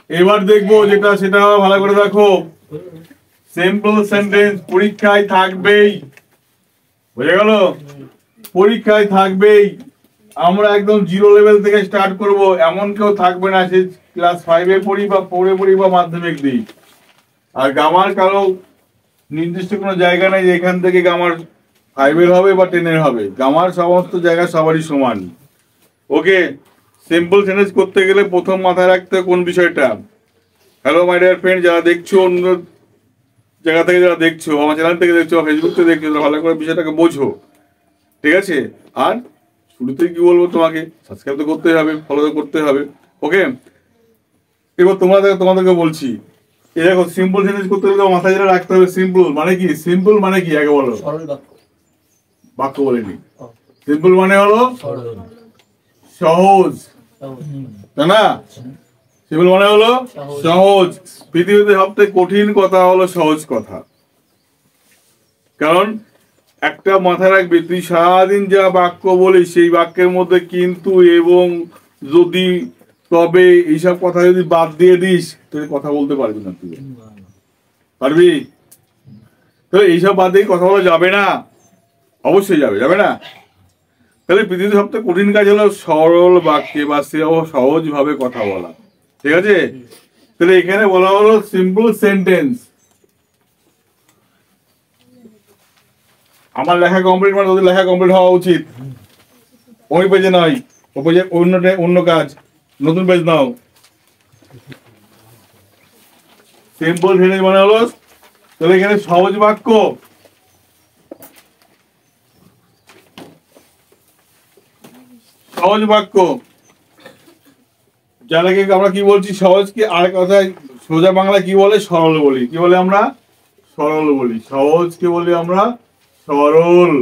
এবার দেখবো যেটা সেটা ভালো করে দেখো। সিম্পল সেন্টেন্স পরীক্ষায় থাকবেই, বুঝে গেল? পরীক্ষায় থাকবেই। আমরা একদম জিরো লেভেল থেকে স্টার্ট করব, এমন কেউ থাকবে না সে ক্লাস 5-এ পড়ি বা 4-এ পড়ি বা মাধ্যমিক দিই। আর গ্রামার কারো নির্দিষ্ট কোনো জায়গা নেই যে এখান থেকে গ্রামার 5-এর হবে বা 10-এর হবে। গ্রামার সমস্ত জায়গা সবারই সমান। ওকে, সিম্পল সেন্টেন্স করতে গেলে প্রথম মাথায় রাখতে কোন বিষয়টা। হ্যালো মাই ডিয়ার ফ্রেন্ড, যারা দেখছো অন্য জায়গা থেকে, যারা দেখছো আমার চ্যানেল থেকে দেখছো, ফেসবুক থেকে দেখছো, ভালো করে বিষয়টাকে বোঝো, ঠিক আছে? আর শুরুতে কি বলবো, তোমাকে সাবস্ক্রাইব তো করতেই হবে, ফলো তো করতে হবে। ওকে, এবার তোমাদেরকে বলছি, এই দেখো সিম্পল সেন্টেন্স করতে গেলে মাথায় যেটা রাখতে হবে, সিম্পল মানে কি? সিম্পল মানে কি আগে বলো। বাক্য বলিনি। সিম্পল মানে হলো সহজ, তাই না? সিম্পল মানে হলো সহজ। পৃথিবীতে সবথেকে কঠিন কথা হলো সহজ কথা। কারণ একটা মাথায় রাখবি, তুই সারাদিন যা বাক্য বলিস সেই বাক্যের মধ্যে কিন্তু, এবং, যদি, তবে এইসব কথা যদি বাদ দিয়ে দিস তুই কথা বলতে পারবি না। তুই পারবি? তো এইসব বাদ দিয়ে কথা বলা যাবে না, অবশ্যই যাবে না। তাহলে পৃথিবীতে সবথেকে কঠিন কাজ হলো সরল বাক্যে বা সহজ ভাবে কথা বলা, ঠিক আছে? তাহলে এখানে বলা হলো সিম্পল সেন্টেন্স। আমার লেখা কমপ্লিট মানে তোদের লেখা কমপ্লিট হওয়া উচিত। ওই পেজে নয়, ও পেজে অন্য কাজ, নতুন পেজ নাও। সিম্পল সেন্টেন্স মানে হলো, তাহলে এখানে সহজ বাক্য, সহজ বাক্য যারাকে আমরা কি বলছি সহজ, কি আর কথায় সোজা বাংলায় কি বলে? সরল বলি। কি বলে আমরা? সরল বলি। সহজকে বলি আমরা সরল।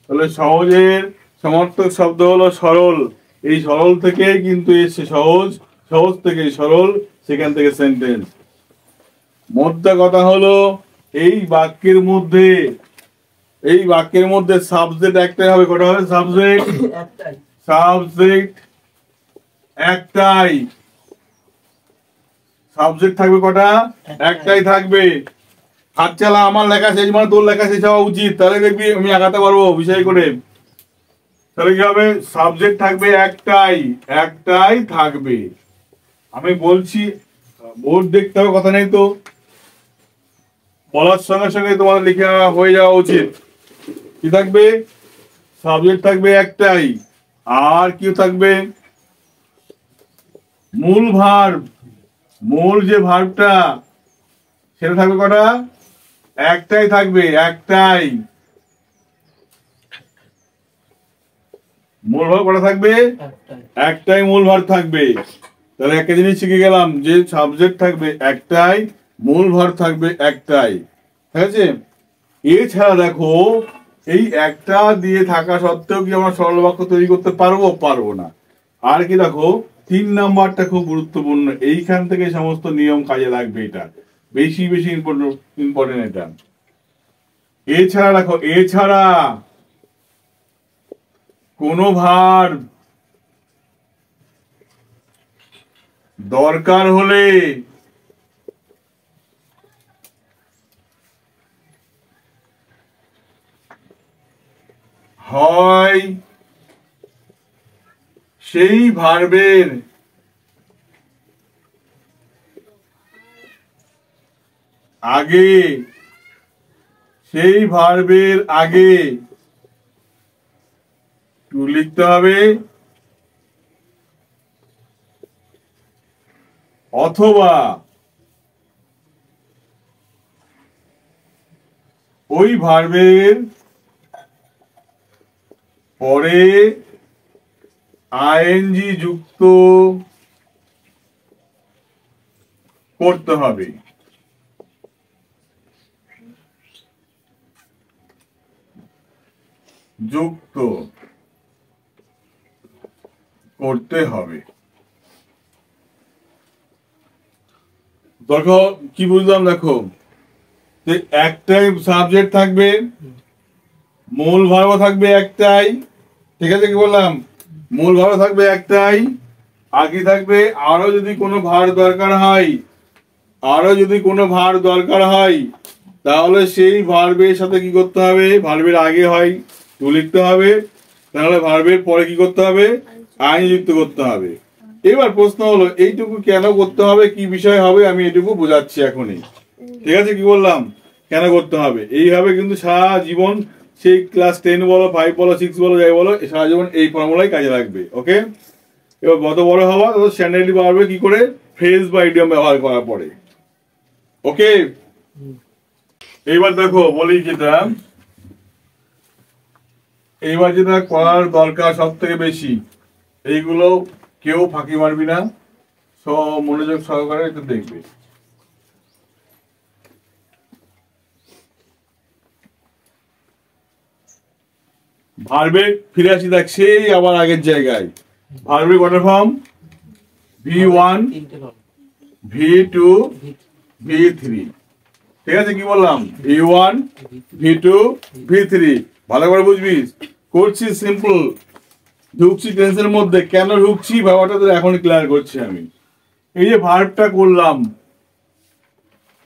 তাহলে সহজের সমার্থক শব্দ হলো সরল। এই সরল থেকে কিন্তু এসছে সহজ, সহজ থেকে সরল, সেখান থেকে সেন্টেন্স। মোদ্দা কথা হলো এই বাক্যের মধ্যে সাবজেক্ট একটাই হবে। কটা হবে সাবজেক্ট? সাবজেক্ট একটাই। সাবজেক্ট থাকবে কটা? একটাই থাকবে। হাত চালা, আমার লেখা শেষ মানে তোর লেখা শেষ হওয়া উচিত, তাহলে দেখবি আমি আগাতে পারবো বিষয় করে। তাহলে কি হবে? সাবজেক্ট থাকবে একটাই থাকবে। আমি বলছি, বোর্ড দেখতে হবে, কথা নেই তো, বলার সঙ্গে সঙ্গে তোমার লেখা হয়ে যাওয়া উচিত। কি থাকবে? সাবজেক্ট থাকবে একটাই। আর কি থাকবে? মূল ভার্ব, মূল যে ভার্বটা সেটা থাকবে কটা? একটাই থাকবে, একটাই। মূল ভার্ব কটা থাকবে? একটাই মূল ভার্ব থাকবে। তাহলে একটা জিনিস শিখে গেলাম যে সাবজেক্ট থাকবে একটাই, মূল ভার্ব থাকবে একটাই, ঠিক আছে? এছাড়া দেখো, এই একটা দিয়ে থাকা সত্ত্বেও কি আমরা সরল বাক্য তৈরি করতে পারবো? পারবো না। আর কি দেখো, 3 নাম্বারটা খুব গুরুত্বপূর্ণ, এইখান থেকে সমস্ত নিয়ম কাজে লাগবে। এটা বেশি ইম্পর্টেন্ট এটা। এছাড়া দেখো, এছাড়া কোনো ভার্ব দরকার হলে হয় সেই ভার্বের আগে, সেই ভার্বের আগে লিখতে হবে, অথবা ওই ভার্বের পরে আইএনজি যুক্ত করতে হবে। যুক্ত করতে হবে। দেখো কি বুঝলাম, দেখো যে একটাই সাবজেক্ট থাকবে, মূল ভার্ব থাকবে একটাই, ঠিক আছে? কি বললাম? মূল ভার্ব থাকবে একটাই, আর কি থাকবে, আরো যদি কোনো ভার দরকার হয়, তাহলে সেই ভার্বের সাথে কি করতে হবে, ভার্বের আগে হয় টু লিখতে হবে, তাহলে ভার্বের পরে কি করতে হবে, আইন যুক্ত করতে হবে। এবার প্রশ্ন হলো এইটুকু কেন করতে হবে, কি বিষয় হবে, আমি এটুকু বোঝাচ্ছি এখনই। ঠিক আছে, কি বললাম, কেন করতে হবে। এইভাবে কিন্তু সারা জীবন, সেই ক্লাস 10 বলো, 5 বলো, 6 বলো, যাই বলো, সারা জীবন এই ফর্মুলাই কাজে লাগবে। ওকে, এবার যত বড় হওয়া তত স্ট্যান্ডার্ডলি বাড়বে কি করে, ফ্রেজ বা ইডিয়ম ব্যবহার করার পরে। ওকে, এইবার দেখো বলি যেটা, এইবার যেটা করার দরকার সব থেকে বেশি, এইগুলো কেউ ফাঁকি মারবি না, সব মনোযোগ সহকারে একটু দেখবে। ভার্বে ফিরে আসি, দেখ সেই আবার আগের জায়গায়। ভার্বে কত ফর্ম, V1, V2, V3। ঠিক আছে, কি বললাম, V1, V2, V3। ভালো করে বুঝবি, করছি সিম্পল, ঢুকছি টেন্সের মধ্যে, কেন ঢুকছি ব্যাপারটা তো এখন ক্লিয়ার করছি আমি। এই যে ভার্বটা করলাম,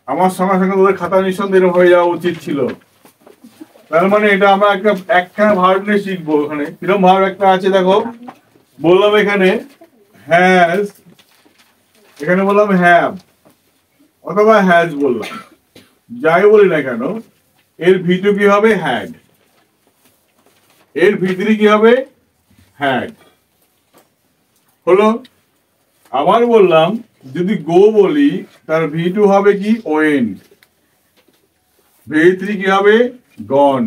আমার সঙ্গে সঙ্গে তোদের খাতা নিঃসন্দেহ হয়ে যাওয়া উচিত ছিল। তার মানে এটা আমরা একখানা ভার্ব নিয়ে শিখবো। ওখানে কিরকম ভার্ব একটা আছে দেখো, বললাম এখানে হ্যাজ, এখানে বললাম হ্যাভ অথবা হ্যাজ বললাম, যাই বলি না কেন, এর V2 কি হবে, হ্যাড, এর V3 কি হবে, হ্যাড। হলো, আবার বললাম যদি গো বলি তার V2 হবে কি, ওয়েন্ট, V3 কি হবে, গন।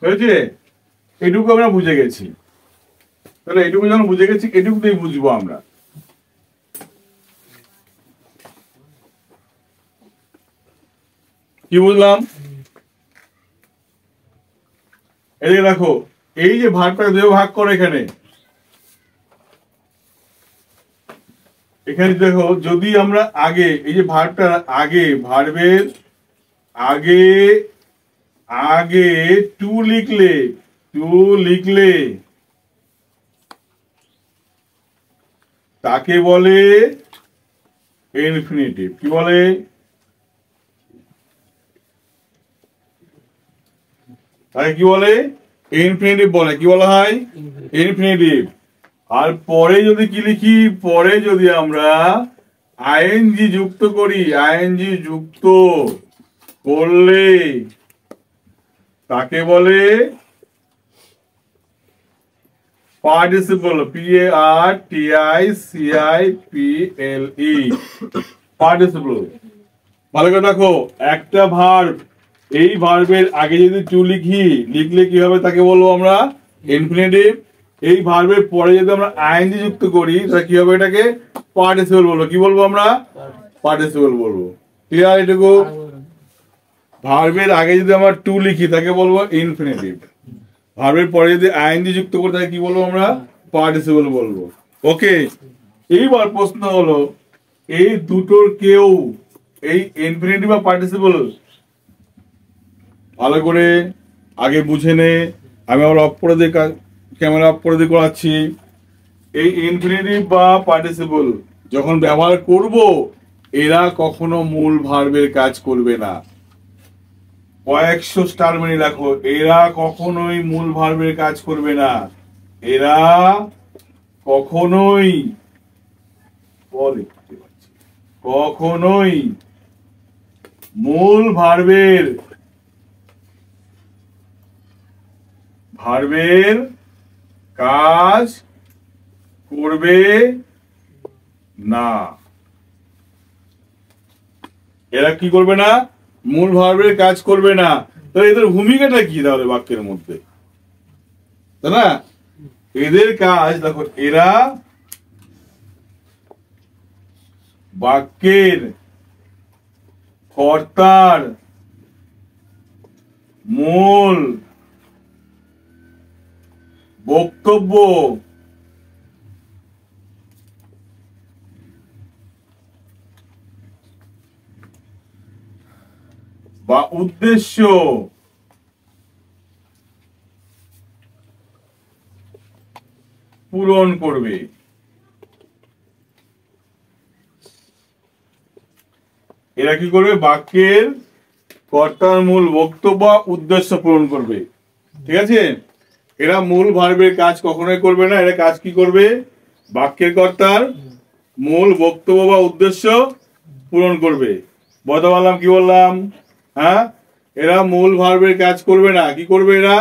হয়েছে, এটুকু আমরা বুঝে গেছি। তাহলে এটুকু যখন বুঝে গেছি, এটুকুতেই বুঝবো আমরা। কি বুঝলাম, এদিকে দেখো, এই যে ভাগটা দুই ভাগ করে এখানে, এখানে দেখো যদি আমরা আগে এই যে ভার্বটার আগে, ভার্বের আগে আগে টু লিখলে তাকে বলে ইনফিনিটিভ। কি বলে, তাকে কি বলে, ইনফিনিটিভ বলে। কি বলা হয়, ইনফিনিটিভ। আর পরে যদি কি লিখি, পরে যদি আমরা আইএনজি যুক্ত করি, আইএনজি যুক্ত করলে তাকে বলে পার্টিসিপল, PARTICIPLE, পার্টিসিপল। ভালো করে দেখো, একটা ভার্ব, এই ভার্বের আগে যদি টু লিখলে কি হবে, তাকে বলবো আমরা ইনফিনিটিভ। এই ভার্বের পরে যদি আমরা আইএনজি যুক্ত করি তাহলে কি হবে, এটাকে পার্টিসিপল বলবো। কি বলবো আমরা, পার্টিসিপল বলবো। ক্লিয়ার এটুকু, ভার্বের আগে যদি আমরা টু লিখি তাকে বলবো ইনফিনিটিভ, ভার্বের পরে যদি আইএনজি যুক্ত করি তাকে কি বলবো আমরা, পার্টিসিপল বলবো। ওকে, এইবার প্রশ্ন হলো এই দুটোর কেউ, এই ইনফিনিটিভ বা পার্টিসিপল ভালো করে আগে বুঝে নে। আমি আবার অফ করে দিয়ে, ক্যামেরা অফ করে দিয়ে করাচ্ছি। এই ইনফিনিটিভ বা পার্টিসিপল যখন ব্যবহার করব, এরা কখনো মূল ভার্বের কাজ করবে না। কয়েকশো স্টার মেনে রাখো, এরা কখনোই মূল ভার্বের কাজ করবে না। এরা কখনোই কখনোই মূল ভার্বের কাজ করবে না। এরা কি করবে না, মূল ভার্বের কাজ করবে না। তাহলে এদের ভূমিকাটা কি তাহলে বাক্যের মধ্যে, তাই না? এদের কাজ দেখো, এরা বাক্যের কর্তার মূল বক্তব্য বা উদ্দেশ্য পূরণ করবে। এরা কি করবে? বাক্যের কর্তার মূল বক্তব্য উদ্দেশ্য পূরণ করবে। ঠিক আছে, এরা মূল ভার্বের কাজ কখনোই করবে না। এরা কাজ কি করবে? বাক্যের কর্তার মূল বক্তব্য বা উদ্দেশ্য পূরণ করবে। বলতে পারলাম? কি বললাম? হ্যাঁ, এরা মূল ভার্বের কাজ করবে না। কি করবে? এরা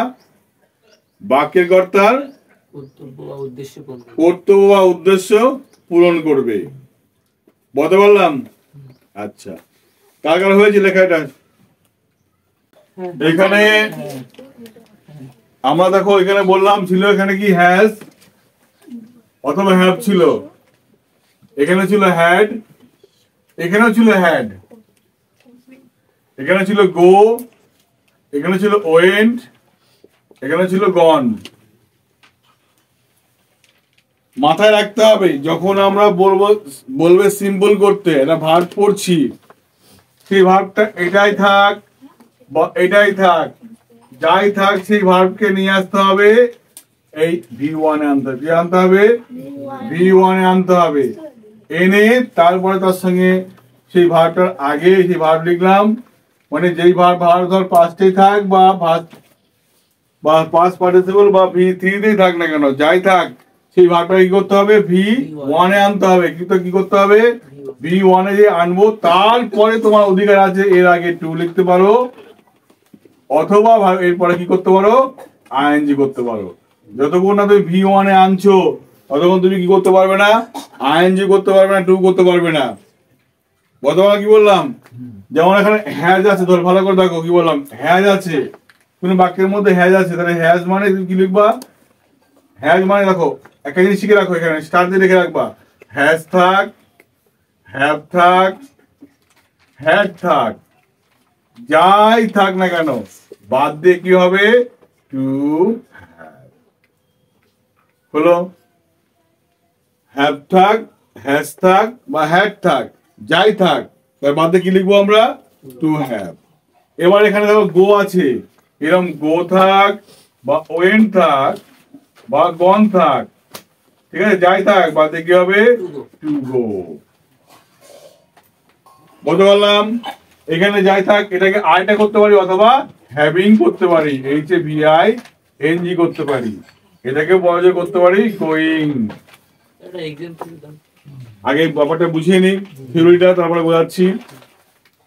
বাক্যের কর্তার কর্তব্য বা উদ্দেশ্য পূরণ করবে। বলতে পারলাম? আচ্ছা, কার কার হয়েছে লেখাটা? এখানে আমরা দেখো, এখানে বললাম ছিল, এখানে কি হ্যাজ অথবা হ্যাভ ছিল, এখানে ছিল হ্যাড, এখানেও ছিল হ্যাড, এখানে ছিল গো, এখানে ছিল ওয়েন্ট, এখানে ছিল গন। মাথায় রাখতে হবে, যখন আমরা বলবে সিম্পল করতে, এটা ভার্ব পড়ছি, সেই ভার্বটা এটাই থাক বা এটাই থাক, যাই থাক, সেই ভার্বকে নিয়ে আসতে হবে এই V1 এ আনতে হবে। কি আনতে হবে? V1 এ আনতে হবে। এনে তারপরে তার সঙ্গে সেই ভার্বটার আগে সেই ভার্ব লিখলাম, মানে যেই ভার্ব ধর পাস্টেই থাক বা পাস্ট পার্টিসিপল বা V3 তেই থাক না কেন, যাই থাক, সেই ভার্বটা কি করতে হবে? V1 এ আনতে হবে। কিন্তু কি করতে হবে? V1 এ যে আনবো, তারপরে তোমার অধিকার আছে এর আগে টু লিখতে পারো, অথবা এরপরে কি করতে পারো? আইএনজি করতে পারো। যতক্ষণ না তুমি V1 এ আনছো, ততক্ষণ তুমি কি করতে পারবে না? আইএনজি করতে পারবে না, টু করতে পারবে না। বর্তমানে কি বললাম? যেমন এখানে হ্যাজ আছে, ধর ভালো করে দেখো, কি বললাম? হ্যাজ আছে, কোন বাক্যের মধ্যে হ্যাজ আছে, তাহলে হ্যাজ মানে তুমি কি লিখবা? হ্যাজ মানে দেখো, একটা জিনিস শিখে রাখো, এখানে স্টার দিয়ে লিখে রাখবা, হ্যাজ থাক, হ্যাভ থাক, হ্যাড থাক, যাই থাক না কেন, বাদ দিয়ে কি হবে? To have. হলো, হ্যাভ থাক, হ্যাজ থাক বা হ্যাড থাক, যাই থাক, তার বাদ দিয়ে কি লিখবো আমরা? To have. এবার এখানে দেখো গো আছে, এরকম গো থাক বা ওয়েন থাক বা গন থাক, ঠিক আছে, যাই থাক, বাদ দিয়ে কি হবে? To go. বলতে পারলাম? এখানে যাই থাক, এটাকে আইটা করতে পারি অথবা হ্যাভিং করতে পারি, HAVING করতে পারি, এটাকে বড় করতে পারি গোয়িং। আগে ব্যাপারটা বুঝিয়ে নিই, থিওরিটা, তারপরে বোঝাচ্ছি।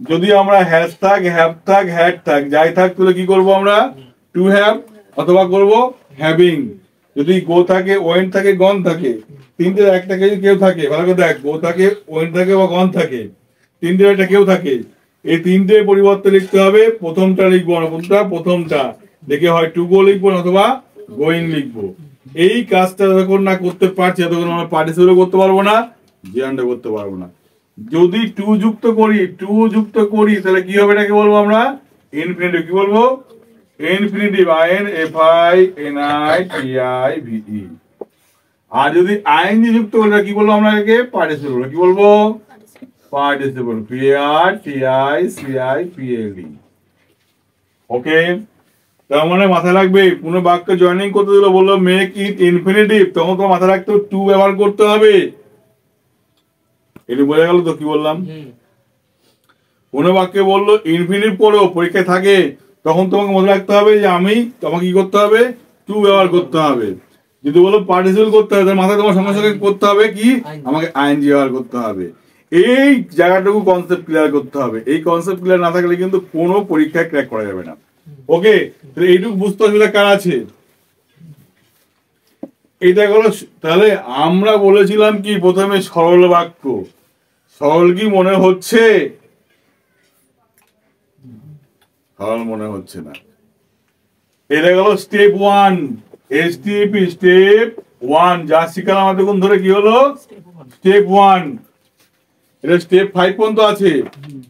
যদি আমরা হ্যাজ থাক, হ্যাভ থাক, হ্যাড থাক, যাই থাক, তাহলে কি করবো আমরা? টু হ্যাভ অথবা করবো হ্যাভিং। যদি গো থাকে, ওয়েন থাকে, গন থাকে, তিনটে একটা কেউ থাকে, ভালো করে দেখ, গো থাকে, ওয়েন থাকে বা গন থাকে, তিনটে একটা কেউ থাকে, এই তিনটে পরিবর্তে লিখতে হবে। প্রথমটা লিখবো না, প্রথমটা দেখে হয় টু গো লিখবো অথবা গোয়িং লিখবো। এই কাজটা যতক্ষণ না করতে পারছি, ততক্ষণ আমরা পার্টিসিপেট করতে পারবো না, জিয়ানটা করতে পারবো না। যদি টু যুক্ত করি, তাহলে কি হবে? এটাকে বলবো আমরা ইনফিনিটিভ। কি বলবো? Infinitive, INFINITIVE। আর যদি আইএনজি যুক্ত করি, কি বলবো আমরা? একে পার্টিসিপল। কি বলবো? Participle, PARTICIPLE। ওকে, তার মানে মাথায় রাখবে, পুরো বাক্য জয়েনিং করতে দিল, বললো মেক ইট ইনফিনিটিভ, তখন তো মাথায় রাখতে টু ব্যবহার করতে হবে। এটা বোঝা গেল তো কি বললাম? কোন বাক্যে বললো ইনফিনিটিভ করো, পরীক্ষায় থাকে, তখন তোমাকে মনে রাখতে হবে যে তোমাকে কি করতে হবে? টু ব্যবহার করতে হবে। যদি বলো পার্টিসিপল করতে হবে, তার মাথায় তোমার সঙ্গে সঙ্গে করতে হবে কি? আমাকে আইএনজি ব্যবহার করতে হবে। এই জায়গাটুকু কনসেপ্ট ক্লিয়ার করতে হবে। এই কনসেপ্ট ক্লিয়ার না থাকলে কিন্তু কোনো পরীক্ষায় ক্র্যাক করা যাবে না। ওকে, তাহলে এইটুকু বুঝতে অসুবিধা কার আছে? এটা হলো, তাহলে আমরা বলেছিলাম কি প্রথমে সরল বাক্য। সরল কি মনে হচ্ছে? সরল মনে হচ্ছে না। এটা গেল স্টেপ 1, STP, স্টেপ 1, যা শিখালাম এতক্ষণ ধরে। কি হলো? স্টেপ 1। এটা স্টেপ 5 পর্যন্ত আছে।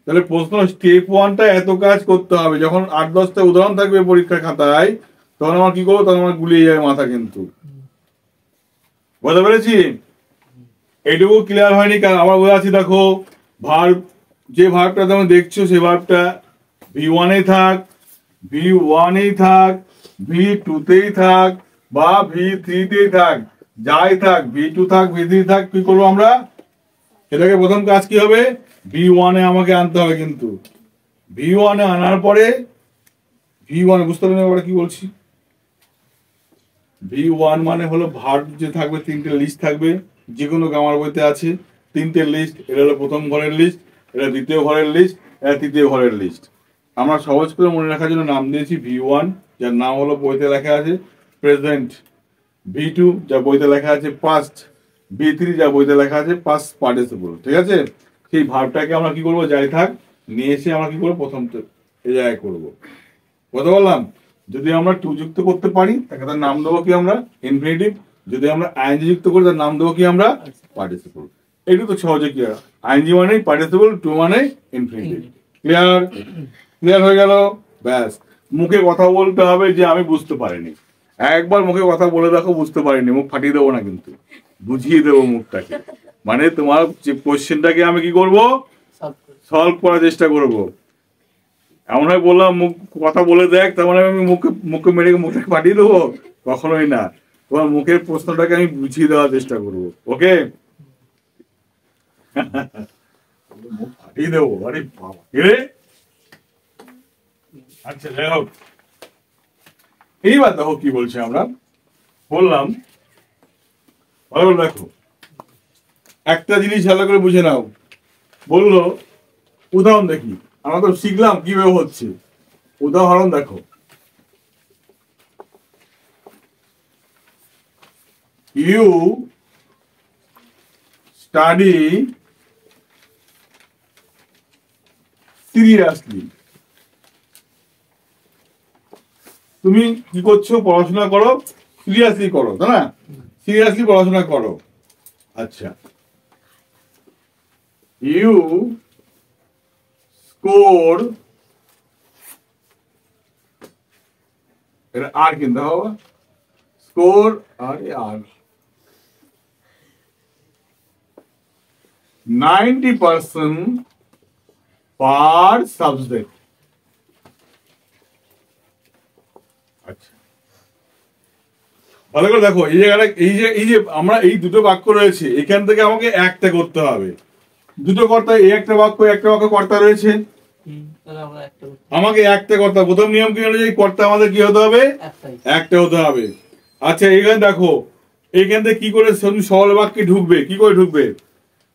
তাহলে প্রশ্ন, স্টেপ 1টা এত কাজ করতে হবে। যখন 8-10টা উদাহরণ থাকবে পরীক্ষার খাতায়, তখন আমার কি করবো? তখন আমার গুলিয়ে যাবে মাথা। কিন্তু বুঝতে পেরেছি? এইটুকু ক্লিয়ার হয়নি, কারণ আমরা বোঝাচ্ছি। দেখো, ভার্ব, যে ভার্বটা তুমি দেখছো, সেই ভার্বটা V1 এ থাক, V1 এই থাক, V2 তেই থাক বা V3 তেই থাক, যাই থাক V2 থাক V3 থাক কি করবো আমরা এটাকে প্রথম কাজ কি হবে V1 এ আমাকে আনতে হবে কিন্তু V1 এ আনার পরে V1 বুঝতে পারলেন এবার কি বলছি V1 মানে হলো ভার্ব যে থাকবে তিনটে লিস্ট থাকবে যে কোনো গ্রামার বইতে আছে তিনটে লিস্ট এটা হলো প্রথম ঘরের লিস্ট এটা দ্বিতীয় ঘরের লিস্ট এটা তৃতীয় ঘরের লিস্ট আমরা সহজ করে মনে রাখার জন্য নাম দিয়েছি V1 যার নাম হলো বইতে লেখা আছে প্রেজেন্ট V2 যা বইতে লেখা আছে পাস্ট V3 যা বইতে লেখা আছে পাস্ট পার্টিসিপল ঠিক আছে সেই ভার্বটাকে আমরা কি করব যাই থাক নিয়ে এসে আমরা কি করব প্রথম এই জায়গায় করব কথা বললাম যদি আমরা টু যুক্ত করতে পারি তাকে তার নাম দেবো কি আমরা ইনফিনিটিভ যদি আমরা আইএনজি যুক্ত করি তার নাম দেবো কি আমরা পার্টিসিপল একটু তো সহজে ক্লিয়ার আইএনজি মানে পার্টিসিপল টু মানে ইনফিনিটিভ ক্লিয়ার ক্লিয়ার হয়ে গেল ব্যাস মুখে কথা বলতে হবে যে আমি বুঝতে পারিনি একবার মুখে কথা বলে দেখো বুঝতে পারিনি মুখ ফাটিয়ে দেবো না কিন্তু বুঝিয়ে দেবো মুখটাকে মানে তোমার যে কোশ্চেনটাকে আমি কি করব সলভ করার চেষ্টা করব এমন হয় বললাম মুখ কথা বলে দেখ তার মানে আমি মুখে মেরে মুখটাকে ফাটিয়ে দেবো কখনোই না তোমার মুখের প্রশ্নটাকে আমি বুঝিয়ে দেওয়ার চেষ্টা করব ওকে মুখ ফাটিয়ে দেবো আরে বাবা রে আচ্ছা যাই হোক এইবার দেখো কি বলছি আমরা বললাম ভালো দেখো একটা জিনিস ভালো করে বুঝে নাও বললো উদাহরণ দেখি আমরা তো শিখলাম কিভাবে হচ্ছে উদাহরণ দেখো ইউ স্টাডি সিরিয়াসলি তুমি কি করছো পড়াশোনা করো সিরিয়াসলি করো তাই না সিরিয়াসলি পড়াশোনা করো আচ্ছা ইউ স্কোর এটা আর কিনতে হবে স্কোর আর 90% পার সাবজেক্ট আচ্ছা ভালো করে দেখো এই জায়গাটা এই যে আমরা এই দুটো বাক্য রয়েছে এখান থেকে আমাকে একটা করতে হবে দুটো কর্তা এই একটা বাক্য কর্তা রয়েছে আমাকে একটা কর্তা প্রথম নিয়ম কি অনুযায়ী কর্তা আমাদের কি হতে হবে একটা হতে হবে আচ্ছা এখানে দেখো এখান থেকে কি করে সরল বাক্যে ঢুকবে কি করে ঢুকবে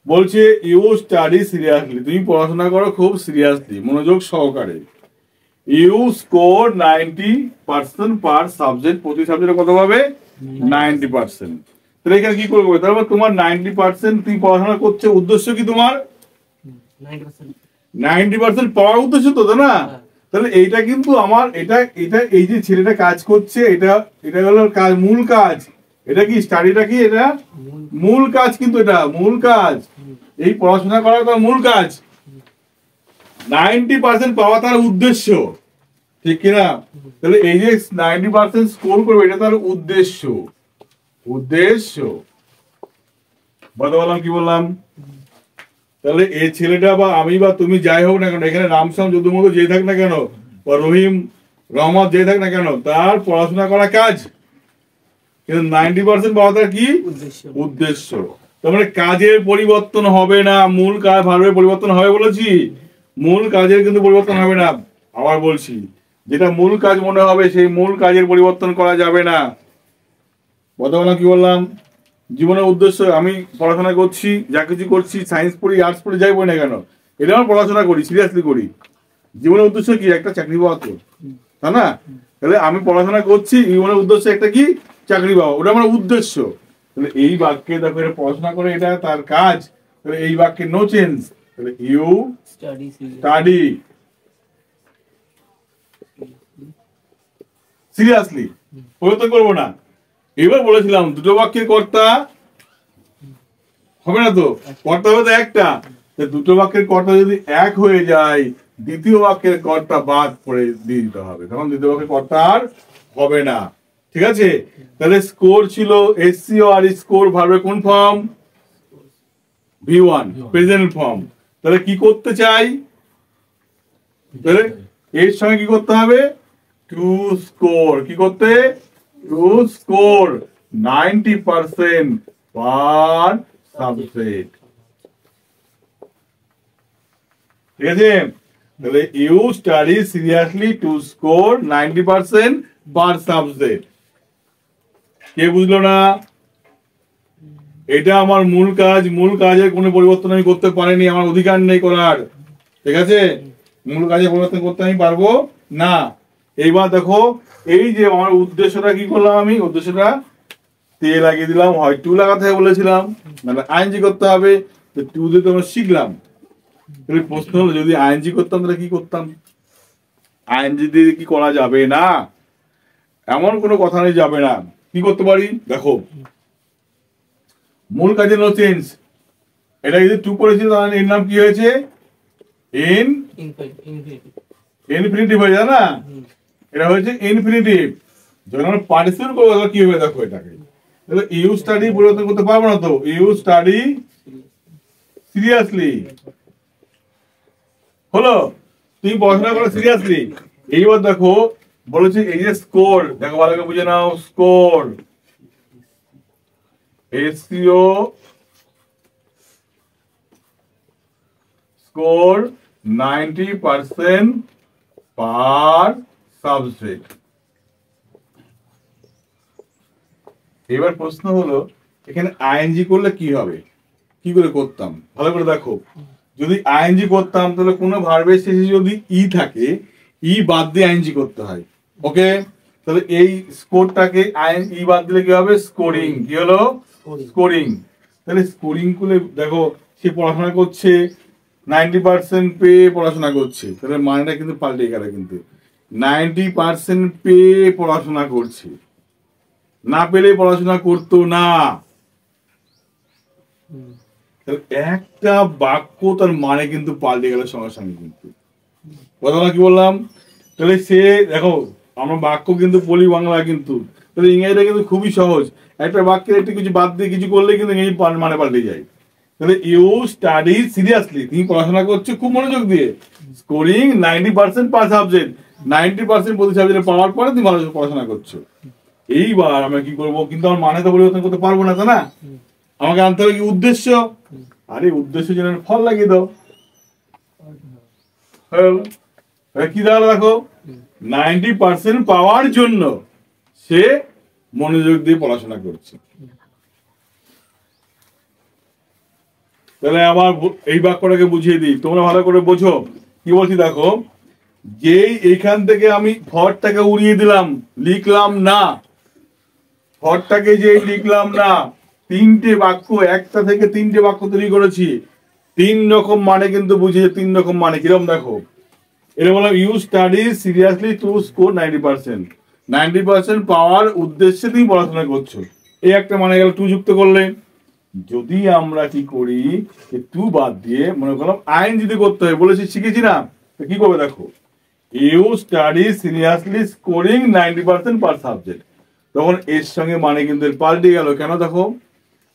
বলছে ইউ স্টাডি সিরিয়াসলি তুমি পড়াশোনা করো খুব সিরিয়াসলি মনোযোগ সহকারে ইউ স্কোর 90% পার সাবজেক্ট প্রতি সাবজেক্টে কত পাবে 90% তাহলে এখানে কি করবো তারপর তোমার 90% তুমি পড়াশোনা করছে উদ্দেশ্য কি তোমার 90% পাওয়ার উদ্দেশ্য তো না তাহলে এইটা কিন্তু আমার এটা এই যে ছেলেটা কাজ করছে এটা হলো কাজ মূল কাজ এটা কি স্টাডিটা কি এটা মূল কাজ কিন্তু এটা মূল কাজ এই পড়াশোনা করা তার মূল কাজ 90% পাওয়া তার উদ্দেশ্য ঠিক কিনা তাহলে এই যে 90% স্কোর করবে এটা তার উদ্দেশ্য বললাম কি বললাম তাহলে এই ছেলেটা বা আমি বা তুমি যাই হোক না কেন এখানে রামসাম যদুমধু যে থাক না কেন বা রহিম রহমত যে থাক না কেন তার পড়াশোনা করা কাজ কিন্তু 90% পাওয়া তার কি উদ্দেশ্য তার মানে কাজের পরিবর্তন হবে না মূল কাজ ভার্বের পরিবর্তন হবে বলেছি মূল কাজের কিন্তু পরিবর্তন হবে না আবার বলছি যেটা মূল কাজ মনে হবে সেই মূল কাজের পরিবর্তন করা যাবে না বললাম কি বললাম জীবনের উদ্দেশ্য আমি পড়াশোনা করছি যা কিছু করছি সায়েন্স পড়ি আর্টস পড়ি যাই বই না কেন এটা আমার পড়াশোনা করি সিরিয়াসলি করি জীবনের উদ্দেশ্য কি একটা চাকরি পাওয়া তো তাই না তাহলে আমি পড়াশোনা করছি জীবনের উদ্দেশ্য একটা কি চাকরি পাওয়া ওটা আমার উদ্দেশ্য তাহলে এই বাক্যে দেখো এটা পড়াশোনা করে এটা তার কাজ তাহলে এই বাক্যে নো চেঞ্জ তাহলে ইউ স্টাডি সিরিয়াসলি পরিবর্তন করবো না এবার বলেছিলাম দুটো বাক্যের কর্তা হবে না তো কর্তা হবে তো একটা দুটো বাক্যের কর্তা যদি এক হয়ে যায় দ্বিতীয় বাক্যের কর্তা বাদ পড়ে দিয়ে দিতে হবে তখন দ্বিতীয় বাক্যের কর্তা আর হবে না ঠিক আছে তাহলে স্কোর ছিল এসসিও আর স্কোর ভার্বের কোন ফর্ম V1 প্রেজেন্ট ফর্ম তাহলে কি করতে চাই তাহলে এর সঙ্গে কি করতে হবে টু স্কোর কি করতে টু স্কোর 90% পার সাবজেক্ট। ঠিক আছে, তাহলে you study seriously to score 90% per subject. কে বুঝলো না? এটা আমার মূল কাজ, মূল কাজের কোনো পরিবর্তন আমি করতে পারিনি, আমার অধিকার নেই করার। ঠিক আছে, মূল কাজে পরিবর্তন করতে আমি পারবো না। এইবার দেখো, এই যে আমার উদ্দেশ্যটা কি করলাম, আমি উদ্দেশ্যটা তে লাগিয়ে দিলাম, হয় টু লাগাতে হবে বলেছিলাম, মানে আইএনজি করতে হবে, তো টু দিয়ে তো আমরা শিখলাম। প্রশ্ন হলো যদি আইএনজি করতাম তাহলে কি করতাম? আইএনজি দিয়ে কি করা যাবে না? এমন কোনো কথা নেই যাবে না। কি করতে পারি দেখো, মূল কাজে নো চেঞ্জ, এটা যদি টু করেছি তাহলে এর নাম কি হয়েছে? ইনফিনিটিভ হয়ে যায় না, এটা হয়েছে ইনফিনিটিভ। যখন আমরা পার্টিসিপেট করবো তাহলে কি হবে দেখো, এটাকে তাহলে ইউ স্টাডি পরিবর্তন করতে পারবো না, তো ইউ স্টাডি সিরিয়াসলি হলো, তুমি পড়াশোনা করো সিরিয়াসলি। এইবার দেখো বলেছে এই যে স্কোর, দেখো ভালো করে বুঝে নাও, স্কোর এসিও স্কোর 90% পার সাবজেক্ট। এবার প্রশ্ন হলো এখানে আইএনজি করলে কি হবে, কি করে করতাম ভালো করে দেখো। যদি আইএনজি করতাম তাহলে কোনো ভার্বের শেষে যদি ই থাকে, ই বাদ দিয়ে আইএনজি করতে হয়। ওকে, তাহলে এই স্কোরটাকে ই বাদ দিলে কি হবে? স্কোরিং। কি হলো? স্কোরিং। তাহলে স্কোরিং করলে দেখো সে পড়াশোনা করছে, 90% পেয়ে পড়াশোনা করছে, তাহলে মানেটা কিন্তু পাল্টে গেল, কিন্তু 90% পেয়ে পড়াশোনা করছে, না পেলে পড়াশোনা করতো না। একটা বাক্য তার মানে কিন্তু পাল্টে গেল সঙ্গে সঙ্গে, কিন্তু কথা কি বললাম? তাহলে সে দেখো আমরা বাক্য কিন্তু বলি বাংলা, কিন্তু তাহলে ইংরেজিটা কিন্তু খুবই সহজ, একটা বাক্যের একটু কিছু বাদ দিয়ে কিছু করলে কিন্তু ইংরেজি মানে পাল্টে যায়। তাহলে ইউ স্টাডি সিরিয়াসলি, তুমি পড়াশোনা করছো খুব মনোযোগ দিয়ে, স্কোরিং 90% পার সাবজেক্ট, 90% প্রতি সাবজেক্টে পাওয়ার পরে তুমি ভালো পড়াশোনা করছো। এইবার আমরা কি করবো, কিন্তু আমার মানে তো পরিবর্তন করতে পারবো না, তাই না? আমাকে আনতে হবে কি উদ্দেশ্য, আরে উদ্দেশ্য জন্য ফল লাগিয়ে দাও। কি দাঁড়ালো দেখো, 90% পাওয়ার জন্য সে মনোযোগ দিয়ে পড়াশোনা করছে। তাহলে আবার এই বাক্যটাকে বুঝিয়ে দিই, তোমরা ভালো করে বোঝো কি বলছি। দেখো, যেই এইখান থেকে আমি ফরটাকে উড়িয়ে দিলাম, লিখলাম না, ফরটাকে যে লিখলাম না, তিনটে বাক্য, একটা থেকে তিনটে বাক্য তৈরি করেছি, তিন রকম মানে কিন্তু বুঝিয়ে, তিন রকম মানে কিরকম দেখো। এটা বললাম you study seriously to score 90%, 90% পাওয়ার উদ্দেশ্যে তুমি পড়াশোনা করছো, এই একটা মানে গেল। টু যুক্ত করলে, যদি আমরা কি করি, টু বাদ দিয়ে মনে করলাম আইন যদি করতে হয়, বলেছি শিখেছি না, তো কি করবে দেখো, you study seriously scoring 90% per subject, তখন এর সঙ্গে মানে কিন্তু পাল্টে গেল। কেন দেখো,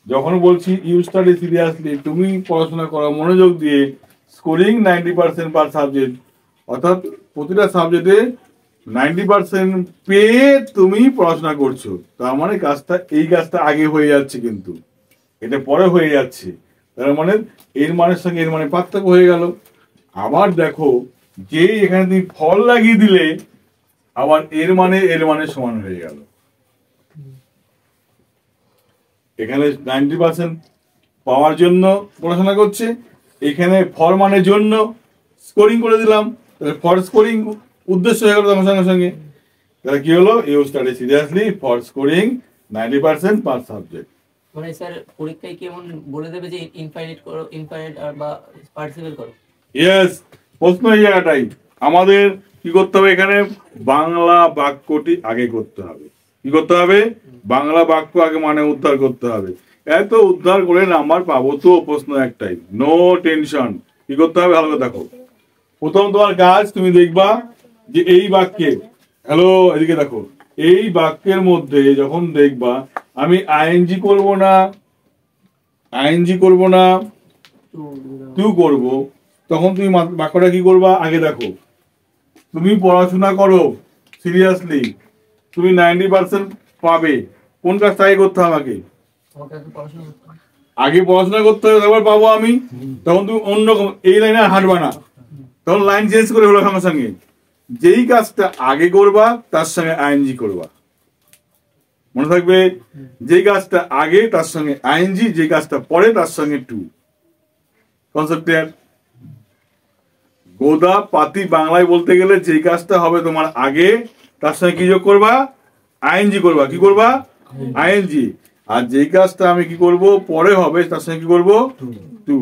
যখন বলছি ইউ স্টাডি সিরিয়াসলি, তুমি পড়াশোনা করো মনোযোগ দিয়ে, স্কোরিং 90% পার সাবজেক্ট, অর্থাৎ প্রতিটা সাবজেক্টে 90% পেয়ে তুমি পড়াশোনা করছো, তার মানে কাজটা, এই কাজটা আগে হয়ে যাচ্ছে, কিন্তু এটা পরে হয়ে যাচ্ছে। তার মানে এর মানের সঙ্গে এর মানে পার্থক্য হয়ে গেল। আবার দেখো, যে এখানে তুমি ফল লাগিয়ে দিলে, আবার এর মানে সমান হয়ে গেল। এখানে 90% পাওয়ার জন্য পড়াশোনা করছে, এখানে ফর মানের জন্য স্কোরিং করে দিলাম, ফর স্কোরিং উদ্দেশ্য হয়ে গেল তোমার সঙ্গে সঙ্গে। তাহলে কি হলো, you study seriously for scoring 90% per subject. মানে স্যার পরীক্ষায় কি এমন বলে দেবে যে ইনফাইনাইট করো, ইনফাইনাইট বা পার্টিসিপেট করো? ইয়েস, প্রশ্ন এই জায়গাটাই আমাদের কি করতে হবে, এখানে বাংলা বাক্যটি আগে করতে হবে। কি করতে হবে? বাংলা বাক্য আগে মানে উদ্ধার করতে হবে। এত উদ্ধার করে নাম্বার পাবো তো, প্রশ্ন একটাই, নো টেনশন। কি করতে হবে ভালো করে দেখো। প্রথম তোমার কাজ, তুমি দেখবা যে এই বাক্যে, হ্যালো এদিকে দেখো, এই বাক্যের মধ্যে যখন দেখবা আমি আইএনজি করব না, আইএনজি করব না, তুই করব, তখন তুমি বাক্যটা কি করবা আগে দেখো। তুমি পড়াশোনা করো সিরিয়াসলি, তুমি 90% পাবে, কোন কাজটা আগে করতে হবে আমাকে? আমাকে আগে পড়াশোনা করতে হবে। আগে পড়াশোনা করতে হবে, তারপর পাবো আমি। তখন তুমি অন্যরকম এই লাইনে আর হাঁটবা না, তখন লাইন চেঞ্জ করে হলো সঙ্গে সঙ্গে। যেই কাজটা আগে করবা তার সঙ্গে আইএনজি করবা, মনে থাকবে। যে কাজটা আগে তার সঙ্গে আইএনজি, যে কাজটা পরে তার সঙ্গে টু। Concept clear? গোদা পাতি বাংলায় বলতে গেলে যে কাজটা হবে তোমার আগে তার সঙ্গে কি যোগ করবা? আইএনজি করবা। কি করবা? আইএনজি। আর যে কাজটা আমি কি করব পরে হবে তার সঙ্গে কি করব? টু।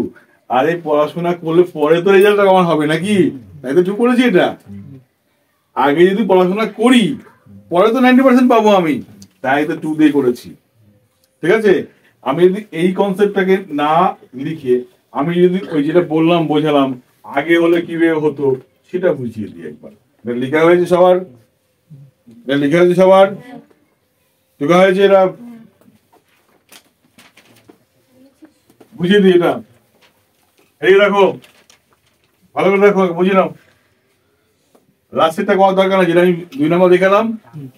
আর এই পড়াশোনা করলে পরে তো রেজাল্টটা কেমন হবে নাকি? তাই তো টু করেছি। এটা আগে যদি পড়াশোনা করি পরে তো 90% পাবো আমি, তাই তো টু দিয়ে করেছি। ঠিক আছে? আমি যদি এই কনসেপ্টটাকে না লিখে আমি যদি ওই যেটা বললাম বোঝালাম আগে হলে কিভাবে হতো সেটা বুঝিয়ে দিই একবার। লেখা হয়েছে সবার? লেখা হয়েছে সবার? লেখা হয়েছে? এরা বুঝিয়ে দিই। এটা এই দেখো, ভালো করে দেখো, বুঝে নাও। লাস্টেরটা করার দরকার নেই, যেটা আমি 2 নম্বর দেখালাম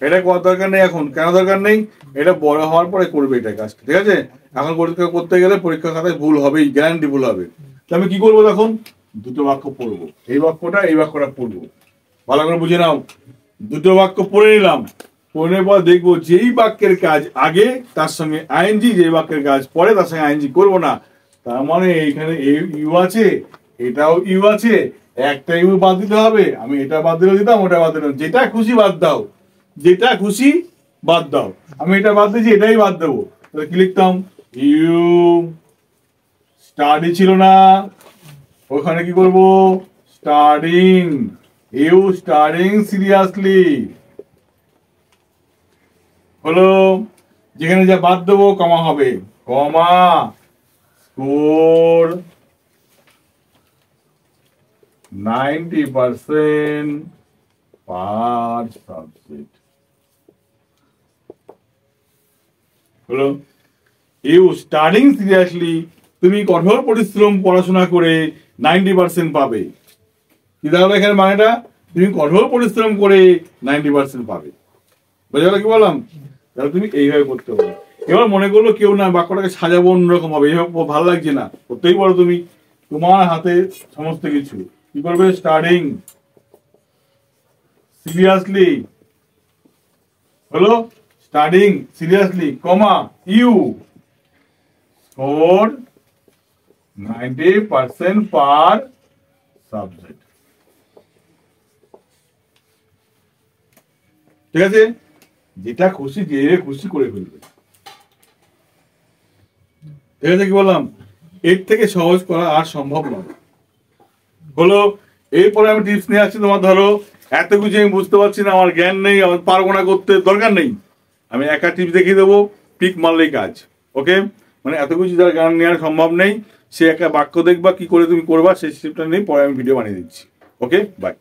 এটা করার দরকার নেই এখন। কেন দরকার নেই? এটা বড় হওয়ার পরে করবে এটা কাজটা। ঠিক আছে? এখন পরীক্ষা করতে গেলে পরীক্ষা খাতায় ভুল হবেই, গ্যারান্টি ভুল হবে। তো আমি কি করবো তখন? দুটো বাক্য পড়বো, এই বাক্যটা পড়বো। ভালো করে বুঝে নাও। দুটো বাক্য পড়ে নিলাম, পড়ে পর দেখবো যেই বাক্যের কাজ আগে তার সঙ্গে আইএনজি, যেই বাক্যের কাজ পরে তার সঙ্গে আইএনজি করবো না। তার মানে এইখানে ইউ আছে, এটাও ইউ আছে, একটা ইউ বাদ দিতে হবে। আমি এটা বাদ দিলে দিতাম, ওটা বাদ দিলাম। যেটা খুশি বাদ দাও, যেটা খুশি বাদ দাও। আমি এটা বাদ দিয়েছি, এটাই বাদ দেবো। তাহলে কি লিখতাম? ইউ স্টাডি ছিল না, ওখানে কি করবো? স্টাডিং। ইউ স্টাডিং সিরিয়াসলি হলো। যেখানে যা বাদ দেবো কমা হবে, কমা স্কোর 90% পার সাবজেক্ট হলো। ইউ স্টাডিং সিরিয়াসলি, তুমি কঠোর পরিশ্রম পড়াশোনা করে 90% পাবে। কি দাঁড়ালো এখানে মানেটা? তুমি কঠোর পরিশ্রম করে 90% পাবে। বুঝা গেল কি বললাম? তাহলে তুমি এইভাবে করতে পারো। এবার মনে করলো কেউ না বাক্যটাকে সাজাবো অন্যরকম হবে, এইভাবে ভালো লাগছে না, করতেই পারো তুমি। তোমার হাতে সমস্ত কিছু। কি করবে? স্টাডিং সিরিয়াসলি হলো, studying seriously comma you score 90% per subject. ঠিক আছে? যেটা খুশি যে খুশি করে ফেলবে। ঠিক আছে? কি বললাম? এর থেকে সহজ করা আর সম্ভব নয়। হলো। এরপরে আমি টিপস নিয়ে আসছি। তোমার ধরো এত কিছু আমি বুঝতে পারছি না, আমার জ্ঞান নেই, আমার পারবো না করতে, দরকার নেই। আমি একা টিপস দেখিয়ে দেবো, পিক মারলেই কাজ। ওকে? মানে এত কিছু যার জ্ঞান নেওয়ার সম্ভব নেই, সে একটা বাক্য দেখবা কি করে তুমি করবা সেই স্টেপটা নিয়ে পরে আমি ভিডিও বানিয়ে দিচ্ছি। ওকে, বাই।